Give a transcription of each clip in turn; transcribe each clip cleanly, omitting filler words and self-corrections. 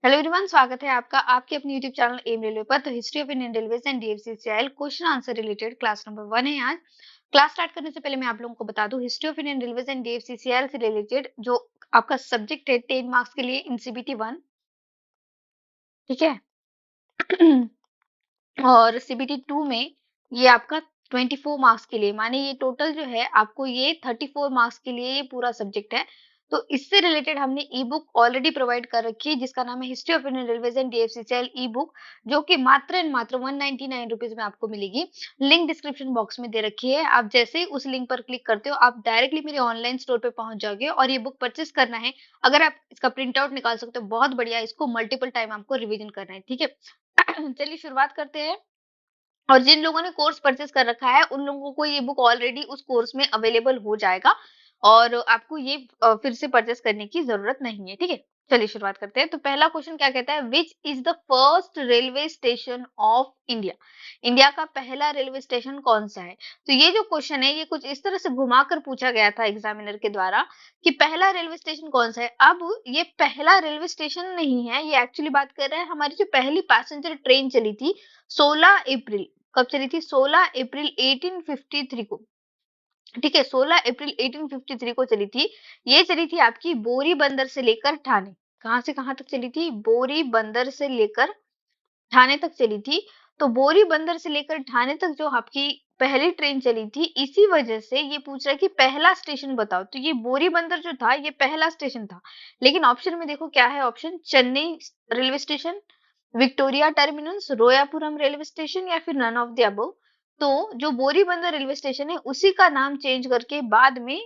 Hello everyone, स्वागत है आपका आपके अपने यूट्यूब चैनल एम रेलवे पर। तो history of Indian railways and DFCCIL question answer related class number 1 है आज। क्लास स्टार्ट करने से पहले मैं आप लोगों को बता दूं, history of Indian railways and DFCCIL से रिलेटेड जो आपका सब्जेक्ट है 10 मार्क्स के लिए इन सीबीटी 1, ठीक है। और सीबीटी 2 में ये आपका 24 मार्क्स के लिए, माने ये टोटल जो है आपको ये 34 मार्क्स के लिए ये पूरा सब्जेक्ट है। तो इससे रिलेटेड हमने ई बुक ऑलरेडी प्रोवाइड कर रखी है जिसका नाम है history of Indian railways and DFCCL E book, जो कि मात्र एंड मात्र 199 रुपीज में आपको मिलेगी। लिंक डिस्क्रिप्शन बॉक्स में दे रखी है। आप जैसे ही उस लिंक पर क्लिक करते हो आप डायरेक्टली मेरे ऑनलाइन स्टोर पे पहुंच जाओगे और ये बुक परचेस करना है। अगर आप इसका प्रिंट आउट निकाल सकते हो बहुत बढ़िया, इसको मल्टीपल टाइम आपको रिविजन करना है, ठीक है। चलिए शुरुआत करते हैं। और जिन लोगों ने कोर्स परचेस कर रखा है उन लोगों को ये बुक ऑलरेडी उस कोर्स में अवेलेबल हो जाएगा और आपको ये फिर से परचेस करने की जरूरत नहीं है, ठीक है। चलिए शुरुआत करते हैं। तो पहला क्वेश्चन क्या कहता है, which is the first railway station of India. India का पहला रेलवे स्टेशन कौन सा है। तो ये जो क्वेश्चन है ये कुछ इस तरह से घुमाकर पूछा गया था एग्जामिनर के द्वारा कि पहला रेलवे स्टेशन कौन सा है। अब ये पहला रेलवे स्टेशन नहीं है, ये एक्चुअली बात कर रहे हैं हमारी जो पहली पैसेंजर ट्रेन चली थी 16 अप्रैल, कब चली थी 16 अप्रैल 1853 को, ठीक है। 16 अप्रैल 1853 को चली थी। ये चली थी आपकी बोरी बंदर से लेकर ठाणे। कहां से कहां तक चली थी, बोरी बंदर से लेकर ठाणे तक चली थी। तो बोरी बंदर से लेकर ठाणे तक जो आपकी पहली ट्रेन चली थी, इसी वजह से ये पूछ रहा है कि पहला स्टेशन बताओ। तो ये बोरी बंदर जो था ये पहला स्टेशन था, लेकिन ऑप्शन में देखो क्या है, option Chennai railway station, Victoria terminus, Royapuram railway station या फिर नन ऑफ द अबव। तो जो बोरीबंदर रेलवे स्टेशन है उसी का नाम चेंज करके बाद में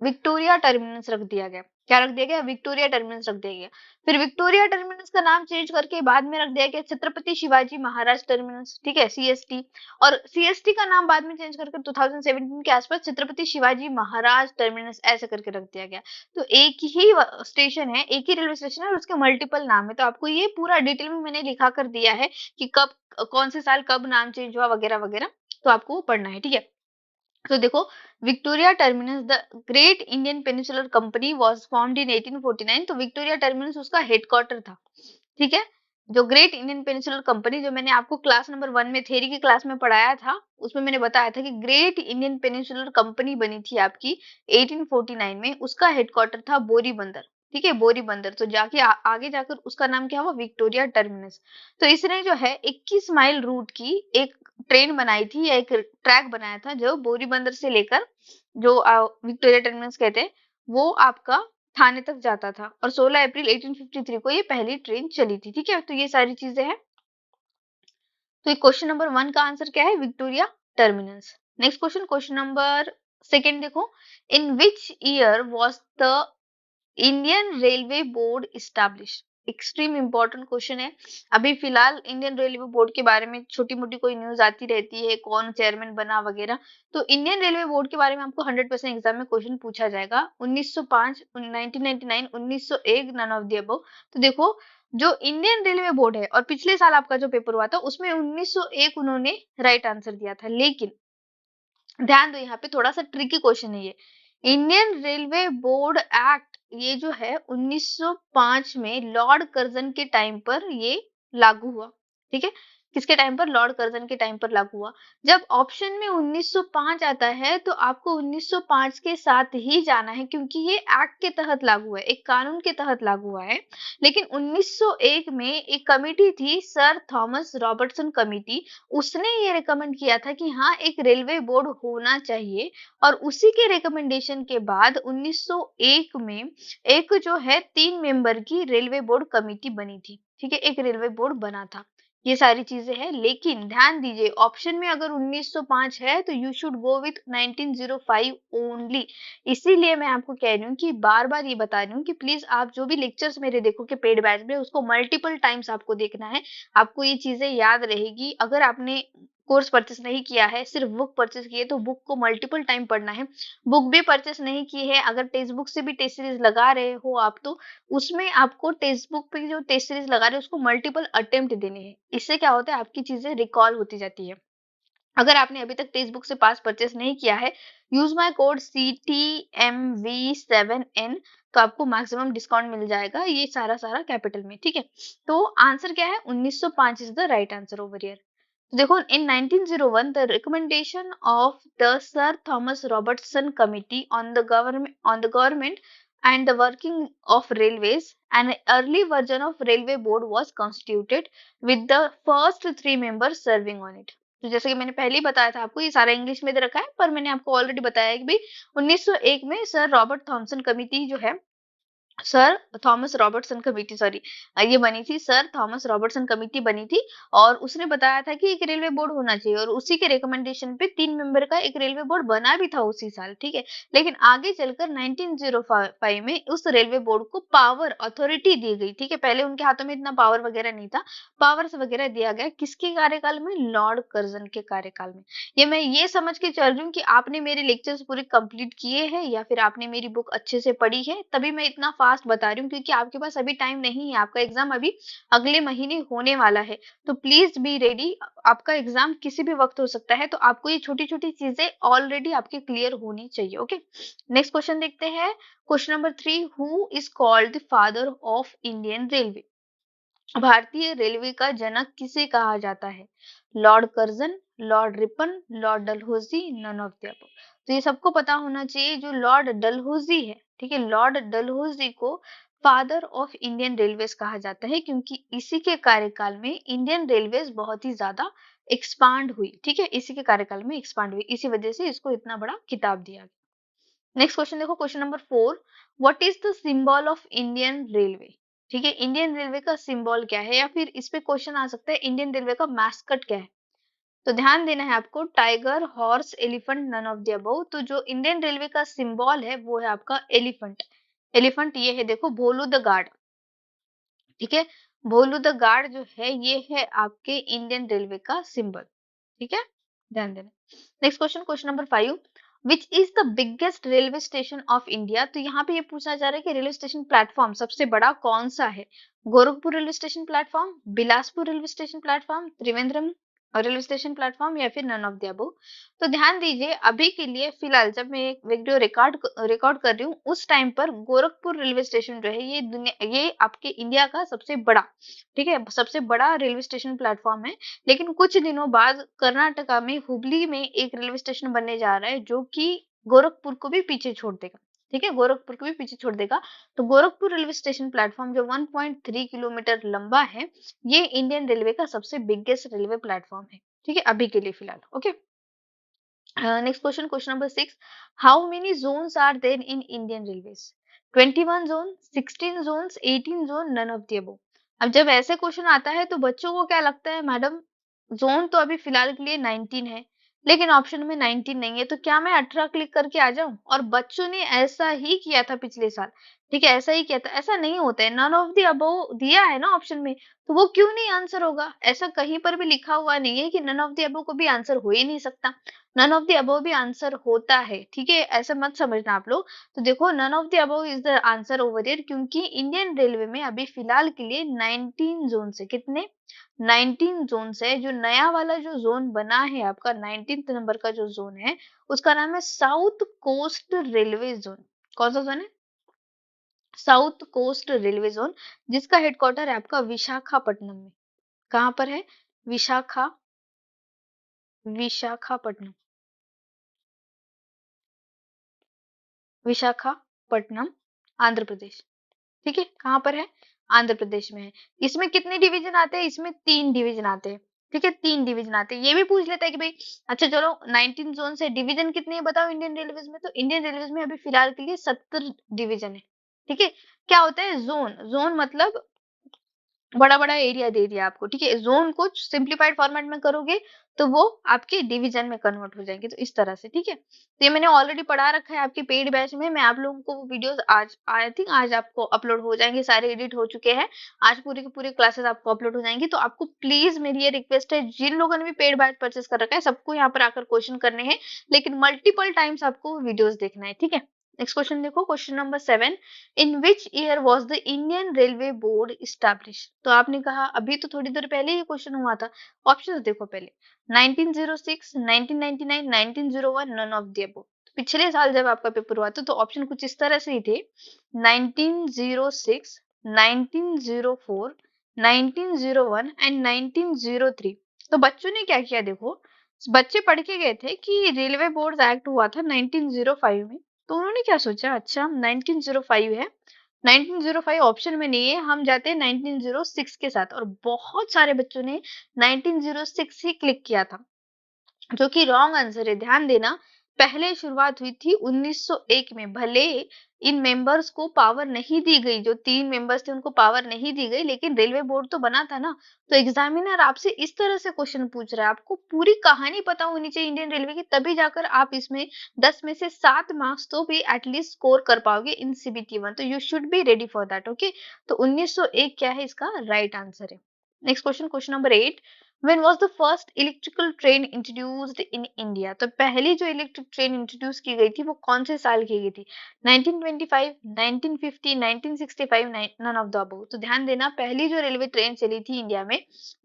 विक्टोरिया टर्मिनस रख दिया गया। क्या रख दिया गया, विक्टोरिया टर्मिनस रख दिया गया। फिर विक्टोरिया टर्मिनस का नाम चेंज करके बाद में रख दिया गया छत्रपति शिवाजी महाराज टर्मिनस, ठीक है, सीएसटी। और सीएसटी का नाम बाद में चेंज करके 2017 के आसपास छत्रपति शिवाजी महाराज टर्मिनस ऐसे करके रख दिया गया। तो एक ही स्टेशन है, एक ही रेलवे स्टेशन है और उसके मल्टीपल नाम है। तो आपको ये पूरा डिटेल में मैंने लिखा कर दिया है कि कब कौन से साल कब नाम चेंज हुआ वगैरह वगैरह। तो आपको वो पढ़ना है, ठीक है। तो देखो, Victoria terminus the great Indian peninsular company was formed in 1849। तो विक्टोरिया टर्मिनस उसका हेडक्वार्टर था, ठीक है। जो ग्रेट इंडियन पेनिनसुलर कंपनी, जो मैंने आपको क्लास नंबर 1 में थ्योरी की क्लास में पढ़ाया था, उसमें मैंने बताया था कि ग्रेट इंडियन पेनिनसुलर कंपनी बनी थी आपकी 1849 में। उसका हेडक्वार्टर था बोरीबंदर, ठीक है, बोरीबंदर। तो जाके आगे जाकर उसका नाम क्या हुआ, विक्टोरिया टर्मिनस। तो इसने जो है 21 माइल रूट की एक ट्रेन बनाई थी या एक ट्रैक बनाया था जो बोरीबंदर से लेकर जो विक्टोरिया टर्मिनस कहते हैं वो आपका थाने तक जाता था। और 16 अप्रैल 1853 को ये पहली ट्रेन चली थी, ठीक है। तो ये सारी चीजें हैं। तो ये क्वेश्चन नंबर 1 का आंसर क्या है, Victoria Terminus. Next question, question number second देखो, in which year was the Indian railway board establish. Extreme important question है। अभी फिलहाल इंडियन रेलवे बोर्ड के बारे में छोटी मोटी कोई न्यूज आती रहती है, कौन चेयरमैन बना वगैरह। तो इंडियन रेलवे बोर्ड के बारे में आपको 100% एग्जाम में क्वेश्चन पूछा जाएगा। 1905, 1999, 1901, नन ऑफ द अबव। तो देखो, जो इंडियन रेलवे बोर्ड है और पिछले साल आपका जो पेपर हुआ था उसमें 1901 उन्होंने राइट आंसर दिया था। लेकिन ध्यान दो, यहाँ पे थोड़ा सा ट्रिकी क्वेश्चन है ये। इंडियन रेलवे बोर्ड एक्ट ये जो है 1905 में लॉर्ड कर्जन के टाइम पर ये लागू हुआ, ठीक है। किसके टाइम पर, लॉर्ड कर्जन के टाइम पर लागू हुआ। जब ऑप्शन में 1905 आता है तो आपको 1905 के साथ ही जाना है क्योंकि ये एक्ट के तहत लागू हुआ है, एक कानून के तहत लागू हुआ है। लेकिन 1901 में एक कमिटी थी, सर थॉमस रॉबर्टसन कमिटी, उसने ये रिकमेंड किया था कि हाँ एक रेलवे बोर्ड होना चाहिए। और उसी के रिकमेंडेशन के बाद 1901 में एक जो है 3 मेंबर की रेलवे बोर्ड कमेटी बनी थी, ठीक है, एक रेलवे बोर्ड बना था। ये सारी चीजें हैं। लेकिन ध्यान दीजिए, ऑप्शन में अगर 1905 है तो you should go with 1905 only. इसीलिए मैं आपको कह रही हूँ कि बार बार ये बता रही हूँ कि प्लीज आप जो भी लेक्चर्स मेरे देखोगे पेड बैच में उसको मल्टीपल टाइम्स आपको देखना है। आपको ये चीजें याद रहेगी। अगर आपने कोर्स परचेस नहीं किया है, सिर्फ बुक परचेस की है, तो बुक को मल्टीपल टाइम पढ़ना है। बुक भी परचेस नहीं की है, अगर टेक्स्ट बुक से भी टेस्ट सीरीज लगा रहे हो आप, तो उसमें आपको टेक्स्ट बुक पे जो टेस्ट सीरीज लगा रहे हो उसको मल्टीपल अटेम्प्ट देने हैं। इससे क्या होता है, आपकी चीजें रिकॉल होती जाती है। अगर आपने अभी तक टेक्स्ट बुक से पास परचेस नहीं किया है, यूज माय कोड CTMV7N, तो आपको मैक्सिमम डिस्काउंट मिल जाएगा, ये सारा सारा कैपिटल में, ठीक है। तो आंसर क्या है, 1905 is the right answer over here. तो देखो, इन 1901 the recommendation of the sir Thomas Robertson committee on the government and the working of railways, an early version of railway board was constituted with the first 3 members serving on it। तो जैसे कि मैंने पहले ही बताया था आपको, ये सारा इंग्लिश में दे रखा है, पर मैंने आपको ऑलरेडी बताया है कि भाई 1901 में सर रॉबर्ट थॉमसन कमिटी जो है, sir Thomas Robertson committee, sorry, ये बनी थी, सर थॉमस रॉबर्टसन कमेटी बनी थी, और उसने बताया था कि एक रेलवे बोर्ड होना चाहिए, और उसी के रिकमेंडेशन पे 3 मेंबर का एक रेलवे बोर्ड बना भी था उसी साल, ठीक है। लेकिन आगे चलकर 1905 में उस रेलवे बोर्ड को पावर अथॉरिटी दी गई, ठीक है। पहले उनके हाथों में इतना पावर वगैरह नहीं था, पावर्स वगैरह दिया गया किसके कार्यकाल में, लॉर्ड कर्जन के कार्यकाल में। ये मैं ये समझ के चल रही हूँ कि आपने मेरे लेक्चर्स पूरे कंप्लीट किए हैं, या फिर आपने मेरी बुक अच्छे से पढ़ी है, तभी मैं इतना फास्ट बता रही हूँ, क्योंकि आपके पास अभी टाइम नहीं है, आपका एग्जाम अभी अगले महीने होने वाला है। तो प्लीज बी रेडी, आपका एग्जाम किसी भी वक्त हो सकता है, तो आपको ये छोटी छोटी चीजें ऑलरेडी आपके क्लियर होनी चाहिए। ओके, नेक्स्ट क्वेश्चन देखते हैं। Question number 3, who is called the father of Indian railway. भारतीय रेलवे का जनक किसे कहा जाता है, Lord Curzon, Lord Ripon, Lord Dalhousie, none of the above. तो ये सबको पता होना चाहिए, जो लॉर्ड डलहौजी है, ठीक है, लॉर्ड डलहौजी को फादर ऑफ इंडियन रेलवेज कहा जाता है, क्योंकि इसी के कार्यकाल में इंडियन रेलवेज बहुत ही ज्यादा एक्सपांड हुई, ठीक है, इसी के कार्यकाल में एक्सपांड हुई, इसी वजह से इसको इतना बड़ा खिताब दिया गया। नेक्स्ट क्वेश्चन देखो, question number 4, what is the symbol of Indian railway. ठीक है, इंडियन रेलवे का सिंबल क्या है, या फिर इस पे क्वेश्चन आ सकता है इंडियन रेलवे का मैस्कट क्या है। तो ध्यान देना है आपको, tiger, horse, elephant, none of the above. तो जो इंडियन रेलवे का सिंबल है वो है आपका एलिफेंट। एलिफेंट ये है, देखो, भोलू द गार्ड, ठीक है, भोलू द गार्ड जो है ये है आपके इंडियन रेलवे का सिंबल, ठीक है, ध्यान देना। Next question, question number 5, which is the biggest railway station of India. तो यहाँ पे ये पूछा जा रहा है कि रेलवे स्टेशन प्लेटफॉर्म सबसे बड़ा कौन सा है, Gorakhpur railway station platform, Bilaspur railway station platform, Trivandrum railway station platform, या फिर नन ऑफ द अबव। तो ध्यान दीजिए, अभी के लिए फिलहाल जब मैं एक वीडियो रिकॉर्ड कर रही हूँ, उस टाइम पर गोरखपुर रेलवे स्टेशन जो है ये आपके इंडिया का सबसे बड़ा, ठीक है, सबसे बड़ा रेलवे स्टेशन प्लेटफॉर्म है। लेकिन कुछ दिनों बाद कर्नाटका में हुबली में एक रेलवे स्टेशन बनने जा रहा है, जो कि गोरखपुर को भी पीछे छोड़ देगा, ठीक है, गोरखपुर को भी पीछे छोड़ देगा। तो गोरखपुर रेलवे स्टेशन प्लेटफॉर्म जो 1.3 किलोमीटर लंबा है, ये इंडियन रेलवे का सबसे बिगेस्ट रेलवे प्लेटफॉर्म है, ठीक है, अभी के लिए फिलहाल। Okay, next question, question number 6, how many zones are there in Indian railways. 21 zone, 16 zones, 18 zone, none of the above. अब जब ऐसे क्वेश्चन आता है तो बच्चों को क्या लगता है, मैडम जोन तो अभी फिलहाल के लिए 19 है, लेकिन ऑप्शन में 19 नहीं है, तो क्या मैं 18 क्लिक करके आ जाऊं। और बच्चों ने ऐसा ही किया था पिछले साल, ठीक है, ऐसा ही किया था। ऐसा नहीं होता है, नन ऑफ द अबव दिया है ना ऑप्शन में, तो वो क्यों नहीं आंसर होगा। ऐसा कहीं पर भी लिखा हुआ नहीं है कि नन ऑफ द अबव को भी आंसर हो ही नहीं सकता, नन ऑफ द अबव भी आंसर होता है, ठीक है, ऐसा मत समझना आप लोग। तो देखो, none of the above is the answer over here, क्योंकि इंडियन रेलवे में अभी फिलहाल के लिए 19 जोन है, कितने, 19 जोन है। जो नया वाला जो जोन बना है आपका 19th नंबर का जो जोन है, उसका नाम है साउथ कोस्ट रेलवे जोन। कौन सा जोन है, साउथ कोस्ट रेलवे जोन, जिसका हेडक्वार्टर है आपका विशाखापट्टनम में। कहाँ पर है, विशाखापट्टनम, विशाखापट्टनम, आंध्र प्रदेश, ठीक है, कहाँ पर है, आंध्र प्रदेश में है। इसमें कितने डिवीजन आते हैं, इसमें 3 डिवीजन आते हैं, ठीक है, 3 डिवीजन आते हैं। ये भी पूछ लेता है कि भाई अच्छा चलो 19 जोन से डिवीजन कितने हैं बताओ इंडियन रेलवेज में। तो इंडियन रेलवेज में अभी फिलहाल के लिए 70 डिवीजन है, ठीक है। क्या होता है जोन, जोन मतलब बड़ा बड़ा एरिया दे दिया आपको, ठीक है। जोन को सिंप्लीफाइड फॉर्मेट में करोगे तो वो आपके डिवीजन में कन्वर्ट हो जाएंगे, तो इस तरह से, ठीक है। तो ये मैंने ऑलरेडी पढ़ा रखा है आपके पेड बैच में, मैं आप लोगों को वो वीडियोस आज आई थिंक आज आपको अपलोड हो जाएंगे, सारे एडिट हो चुके हैं, आज पूरी की पूरी क्लासेस आपको अपलोड हो जाएंगी। तो आपको प्लीज मेरी ये रिक्वेस्ट है, जिन लोगों ने भी पेड बैच परचेस कर रखा है सबको यहाँ पर आकर क्वेश्चन करने हैं, लेकिन मल्टीपल टाइम्स आपको वीडियोस देखना है, ठीक है। नेक्स्ट क्वेश्चन देखो, question number 7, in which year was the Indian railway board establish. तो आपने कहा अभी तो थोड़ी देर पहले ही क्वेश्चन हुआ था, ऑप्शंस देखो पहले, 1906, 1999, 1901, नन ऑफ द अबव। पिछले साल जब आपका पेपर हुआ था तो ऑप्शन कुछ इस तरह से ही थे, 1906, 1904, 1901 एंड 1903। तो बच्चों ने क्या किया देखो, बच्चे पढ़ के गए थे कि रेलवे बोर्ड एक्ट हुआ था 1905 में, तो उन्होंने क्या सोचा, अच्छा 1905 है, 1905 ऑप्शन में नहीं है, हम जाते हैं 1906 के साथ, और बहुत सारे बच्चों ने 1906 ही क्लिक किया था, जो कि रॉन्ग आंसर है। ध्यान देना, पहले शुरुआत हुई थी 1901 में, भले इन मेंबर्स को पावर नहीं दी गई, जो 3 मेंबर्स थे उनको पावर नहीं दी गई, लेकिन रेलवे बोर्ड तो बना था ना। तो एग्जामिनर आपसे इस तरह से क्वेश्चन पूछ रहा है, आपको पूरी कहानी पता होनी चाहिए इंडियन रेलवे की, तभी जाकर आप इसमें 10 में से 7 मार्क्स तो भी एटलीस्ट स्कोर कर पाओगे इन सीबीटी 1। तो you should be ready for that, okay. तो 1901 क्या है, इसका राइट आंसर है। Next question, question number 8, When was the first electrical train introduced in India? तो पहली जो इलेक्ट्रिक ट्रेन इंट्रोड्यूस की गई थी वो कौन से साल की गई थी, 1925, 1950, 1965, नन ऑफ द अबव। तो ध्यान देना, पहली जो रेलवे ट्रेन चली थी इंडिया में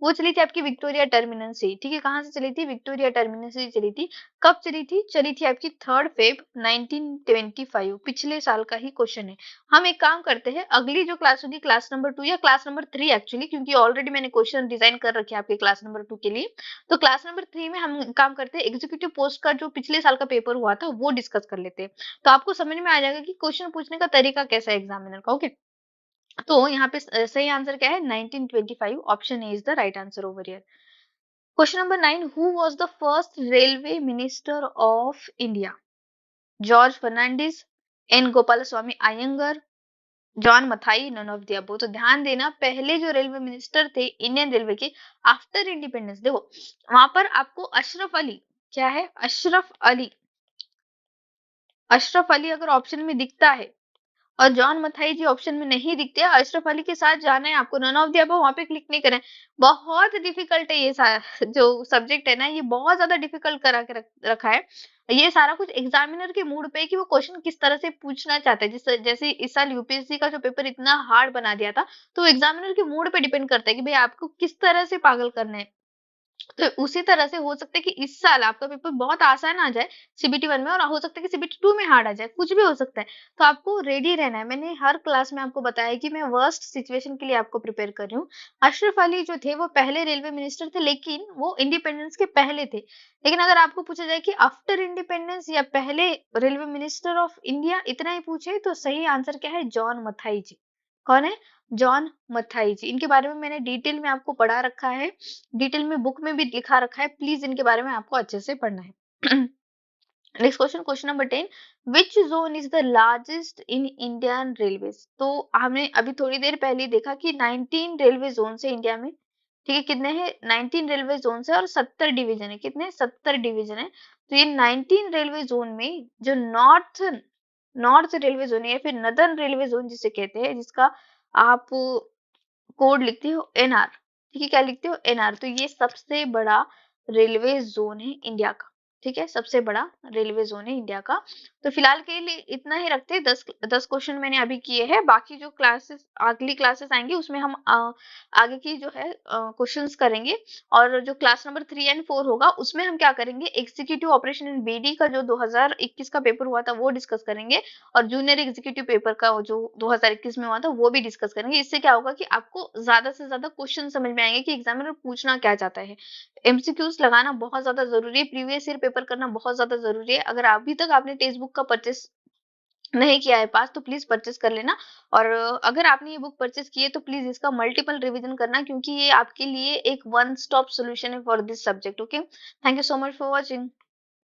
वो चली थी आपकी विक्टोरिया टर्मिनस से, ठीक है। कहाँ से चली थी, विक्टोरिया टर्मिनस से चली थी। कब चली थी आपकी 3 फेब 1925, पिछले साल का ही क्वेश्चन है। हम एक काम करते हैं, अगली जो क्लास होगी क्लास नंबर 2 या क्लास नंबर 3 एक्चुअली, क्योंकि ऑलरेडी मैंने क्वेश्चन डिजाइन कर रखे हैं आपके क्लास नंबर 2 के लिए। तो क्लास नंबर 3 में हम काम करते हैं, एग्जीक्यूटिव पोस्ट का जो पिछले साल का पेपर हुआ था वो डिस्कस कर लेते हैं। तो आपको समझ में आ जाएगा कि क्वेश्चन पूछने का तरीका कैसा है एग्जामिनर का, ओके। तो यहाँ पे सही आंसर क्या है, 1925, option A is the right answer over here. Question number 9, who was the first railway minister of India? George Fernandes, N Gopalaswami Ayyangar, John Mathai, none of the above. तो ध्यान देना, पहले जो रेलवे मिनिस्टर थे इंडियन रेलवे के after independence, देखो वहां पर आपको अशरफ अली, क्या है, अशरफ अली, अशरफ अली अगर ऑप्शन में दिखता है और जॉन मथाई जी ऑप्शन में नहीं दिखते, अशरफ अली के साथ जाना है आपको, नन ऑफ द अबव वहां पे क्लिक नहीं करें। बहुत डिफिकल्ट है ये जो सब्जेक्ट है ना, ये बहुत ज्यादा डिफिकल्ट करा के रखा है। ये सारा कुछ एग्जामिनर के मूड पे है कि वो क्वेश्चन किस तरह से पूछना चाहता है। जैसे इस साल यूपीएससी का जो पेपर इतना हार्ड बना दिया था, तो एग्जामिनर के मूड पे डिपेंड करता है कि भाई आपको किस तरह से पागल करना है। तो उसी तरह से हो सकता है कि इस साल आपका पेपर बहुत आसान आ जाए सीबीटी 1 में, और हो सकता है कि सीबीटी 2 में हार्ड आ जाए, कुछ भी हो सकता है। तो आपको रेडी रहना है। मैंने हर क्लास में आपको बताया कि मैं वर्स्ट सिचुएशन के लिए आपको प्रिपेयर कर रही हूँ। अशरफ अली जो थे वो पहले रेलवे मिनिस्टर थे, लेकिन वो इंडिपेंडेंस के पहले थे। लेकिन अगर आपको पूछा जाए कि आफ्टर इंडिपेंडेंस या पहले रेलवे मिनिस्टर ऑफ इंडिया, इतना ही पूछे तो सही आंसर क्या है, जॉन मथाई जी। कौन है, जॉन मथाई जी। इनके बारे में मैंने डिटेल में आपको पढ़ा रखा है, डिटेल में बुक में भी लिखा रखा है, प्लीज इनके बारे में आपको अच्छे से पढ़ना है। Next question, question number 10, which zone is the largest in Indian railways? तो हमने अभी थोड़ी देर पहले देखा कि 19 रेलवे जोन है इंडिया में, ठीक है। कितने हैं, 19 रेलवे जोन है और 70 डिवीजन है। कितने, 70 डिवीजन है। तो ये 19 रेलवे जोन में जो नॉर्थ नॉर्थ रेलवे जोन है या फिर नदर्न रेलवे जोन जिसे कहते हैं, जिसका आप कोड लिखते हो एनआर, ठीक है, क्या लिखते हो, एनआर। तो ये सबसे बड़ा रेलवे जोन है इंडिया का, ठीक है, सबसे बड़ा रेलवे जोन है इंडिया का। तो फिलहाल के लिए इतना ही रखते हैं, 10 क्वेश्चन मैंने अभी किए हैं। बाकी जो क्लासेस, अगली क्लासेस आएंगी उसमें हम आगे की जो है क्वेश्चंस करेंगे। और जो क्लास नंबर 3 एंड 4 होगा उसमें हम क्या करेंगे, एग्जीक्यूटिव ऑपरेशन इन बीडी का जो 2021 का पेपर हुआ था वो डिस्कस करेंगे, और जूनियर एग्जीक्यूटिव पेपर का जो 2021 में हुआ था वो भी डिस्कस करेंगे। इससे क्या होगा कि आपको ज्यादा से ज्यादा क्वेश्चन समझ में आएंगे कि एग्जामिनर पूछना क्या चाहता है। एमसीक्यूज लगाना बहुत ज्यादा जरूरी है, प्रीवियस ईयर पेपर करना बहुत ज्यादा जरूरी है। अगर अभी तक आपने टेक्स्ट बुक का परचेस नहीं किया है पास, तो प्लीज परचेस कर लेना। और अगर आपने ये बुक परचेस की है तो प्लीज इसका मल्टीपल रिवीजन करना, क्योंकि ये आपके लिए एक वन स्टॉप सोल्यूशन है for this subject, okay. Thank you so much for watching.